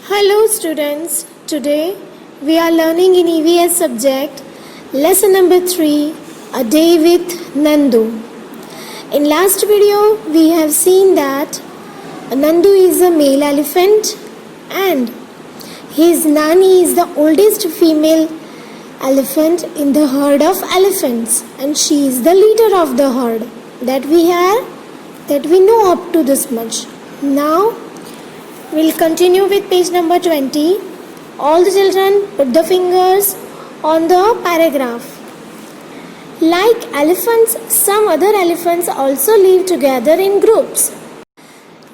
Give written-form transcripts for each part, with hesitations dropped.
Hello students, today we are learning in EVS subject lesson number 3, A Day with Nandu. In last video we have seen that Nandu is a male elephant and his Nani is the oldest female elephant in the herd of elephants and she is the leader of the herd that we know up to this much. Now we'll continue with page number 20. All the children put the fingers on the paragraph. Like elephants, some other elephants also live together in groups.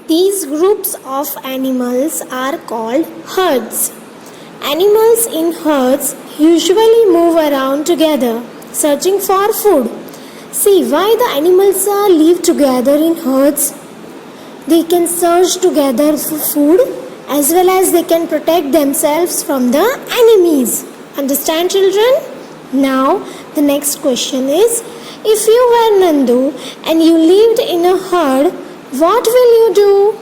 These groups of animals are called herds. Animals in herds usually move around together, searching for food. See why the animals live together in herds? They can search together for food as well as they can protect themselves from the enemies. Understand, children? Now, the next question is, if you were Nandu and you lived in a herd, what will you do?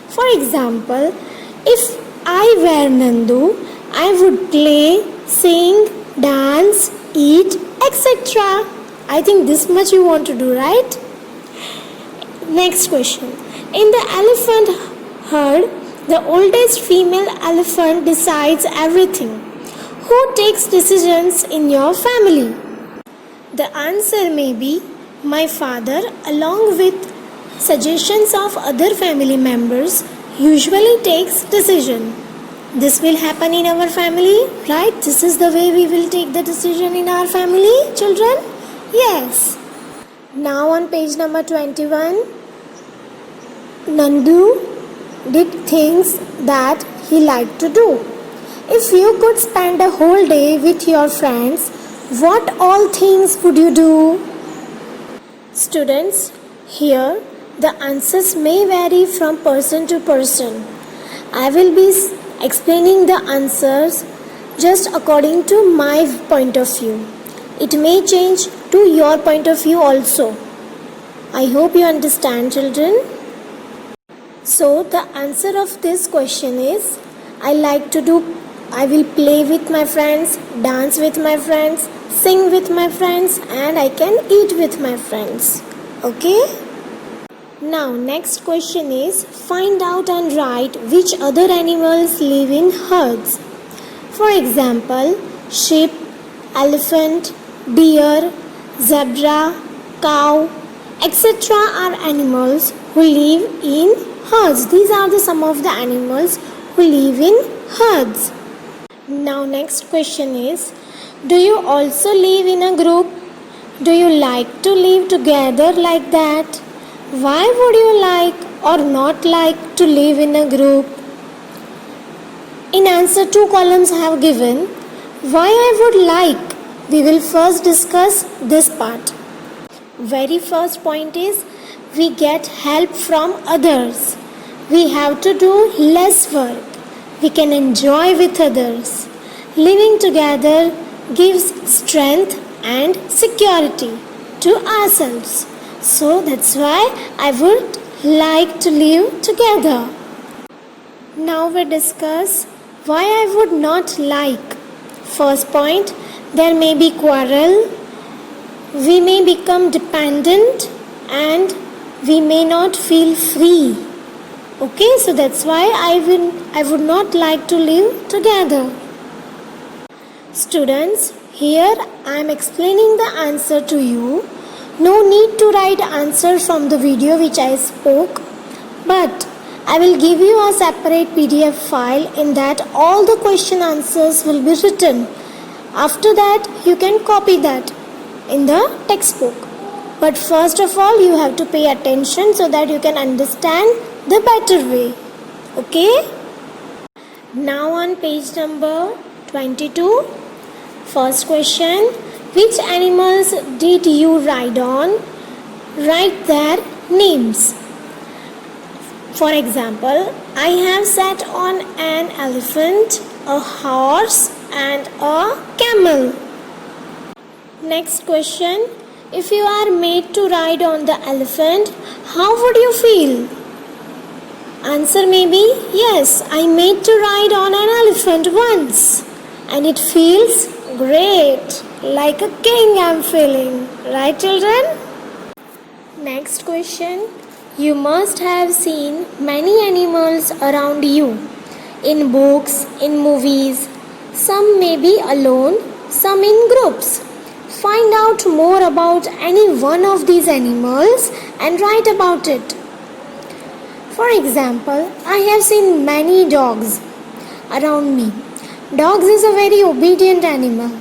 For example, if I were Nandu, I would play, sing, dance, eat, etc. I think this much you want to do, right? Next question. In the elephant herd, the oldest female elephant decides everything. Who takes decisions in your family? The answer may be my father, along with suggestions of other family members, usually takes decision. This will happen in our family, right? This is the way we will take the decision in our family, children? Yes. Now on page number 21, Nandu did things that he liked to do. If you could spend a whole day with your friends, what all things would you do? Students, here the answers may vary from person to person. I will be explaining the answers just according to my point of view. It may change to your point of view also. I hope you understand, children. So the answer of this question is, I will play with my friends, dance with my friends, sing with my friends, and I can eat with my friends. Okay? Now next question is, find out and write which other animals live in herds. For example, sheep, elephant, deer, zebra, cow, etc. are animals who live in herds. These are some of the animals who live in herds. Now next question is, do you also live in a group? Do you like to live together like that? Why would you like or not like to live in a group? In answer, 2 columns I have given. Why I would like? We will first discuss this part. Very first point is, we get help from others. We have to do less work. We can enjoy with others. Living together gives strength and security to ourselves. So that's why I would like to live together. Now we discuss why I would not like. First point, there may be quarrel. We may become dependent and we may not feel free. Okay, so that's why I would not like to live together. Students, here I am explaining the answer to you. No need to write answer from the video which I spoke, but I will give you a separate PDF file in that all the question answers will be written. After that, you can copy that in the textbook. But first of all, you have to pay attention so that you can understand the better way. Okay? Now on page number 22, first question, which animals did you ride on? Write their names. For example, I have sat on an elephant, a horse and a camel. Next question, if you are made to ride on the elephant, how would you feel? Answer may be yes, I made to ride on an elephant once. And it feels great, like a king I'm feeling. Right, children? Next question. You must have seen many animals around you. In books, in movies. Some may be alone, some in groups. Find out more about any one of these animals and write about it. For example, I have seen many dogs around me. Dogs is a very obedient animal.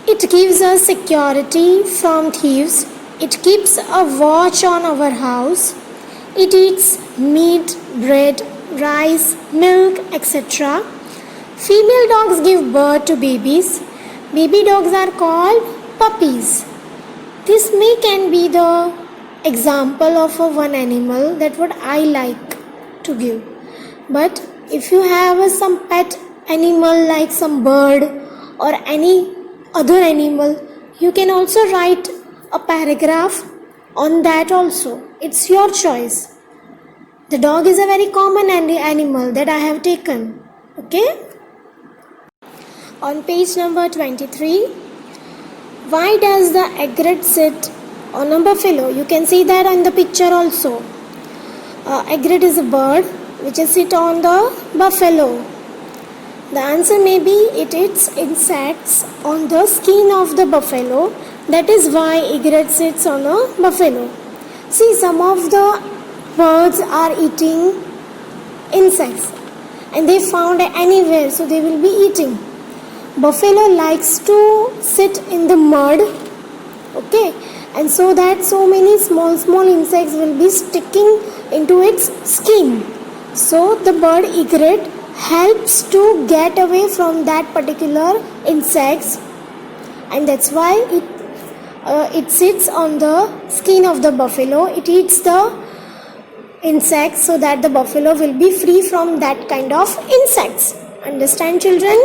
It gives us security from thieves. It keeps a watch on our house. It eats meat, bread, rice, milk, etc. Female dogs give birth to babies. Baby dogs are called puppies. This can be the example of one animal that what I like to give. But if you have some pet animal like some bird or any other animal, you can also write a paragraph on that also. It's your choice. The dog is a very common animal that I have taken. Okay? On page number 23, why does the egret sit on a buffalo? You can see that on the picture also. Egret is a bird which is sit on the buffalo. The answer may be it eats insects on the skin of the buffalo. That is why egret sits on a buffalo. See, some of the birds are eating insects and they found anywhere, so they will be eating. Buffalo likes to sit in the mud, okay, and so that so many small insects will be sticking into its skin. So the bird egret helps to get away from that particular insects, and that's why it sits on the skin of the buffalo. It eats the insects so that the buffalo will be free from that kind of insects. Understand, children?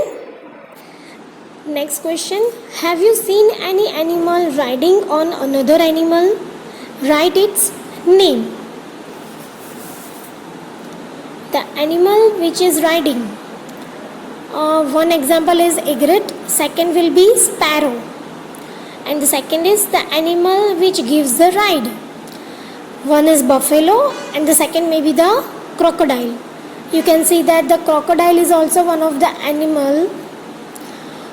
Next question. Have you seen any animal riding on another animal? Write its name. The animal which is riding. One example is egret, second will be sparrow. And the second is the animal which gives the ride. One is buffalo and the second may be the crocodile. You can see that the crocodile is also one of the animal.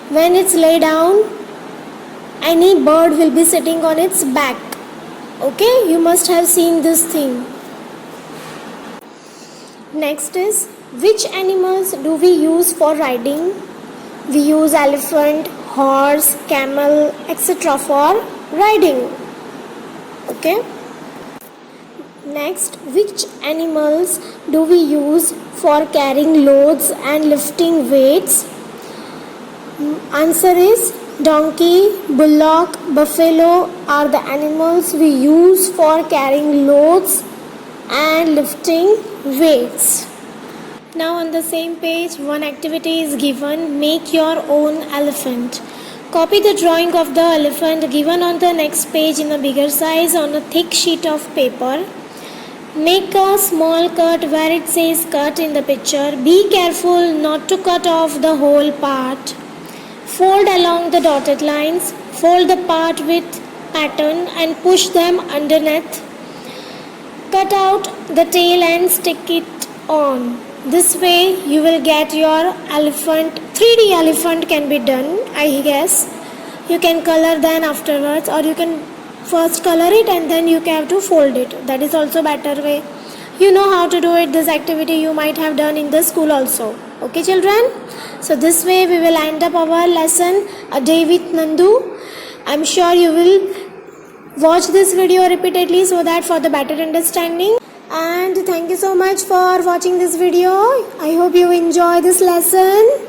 When it's lay down, any bird will be sitting on its back. Okay, you must have seen this thing. Next is, which animals do we use for riding? We use elephant, horse, camel, etc. for riding. Okay. Next, which animals do we use for carrying loads and lifting weights? Answer is donkey, bullock, buffalo are the animals we use for carrying loads and lifting weights. Now on the same page, one activity is given, make your own elephant. Copy the drawing of the elephant given on the next page in a bigger size on a thick sheet of paper. Make a small cut where it says cut in the picture. Be careful not to cut off the whole part. Fold along the dotted lines. Fold the part with pattern and push them underneath. Cut out the tail and stick it on. This way you will get your elephant. 3D elephant can be done, I guess. You can color then afterwards, or you can first color it and then you have to fold it. That is also better way. You know how to do it. This activity you might have done in the school also. Okay, children? So this way we will end up our lesson, A Day with Nandu. I'm sure you will watch this video repeatedly so that for the better understanding. And thank you so much for watching this video. I hope you enjoy this lesson.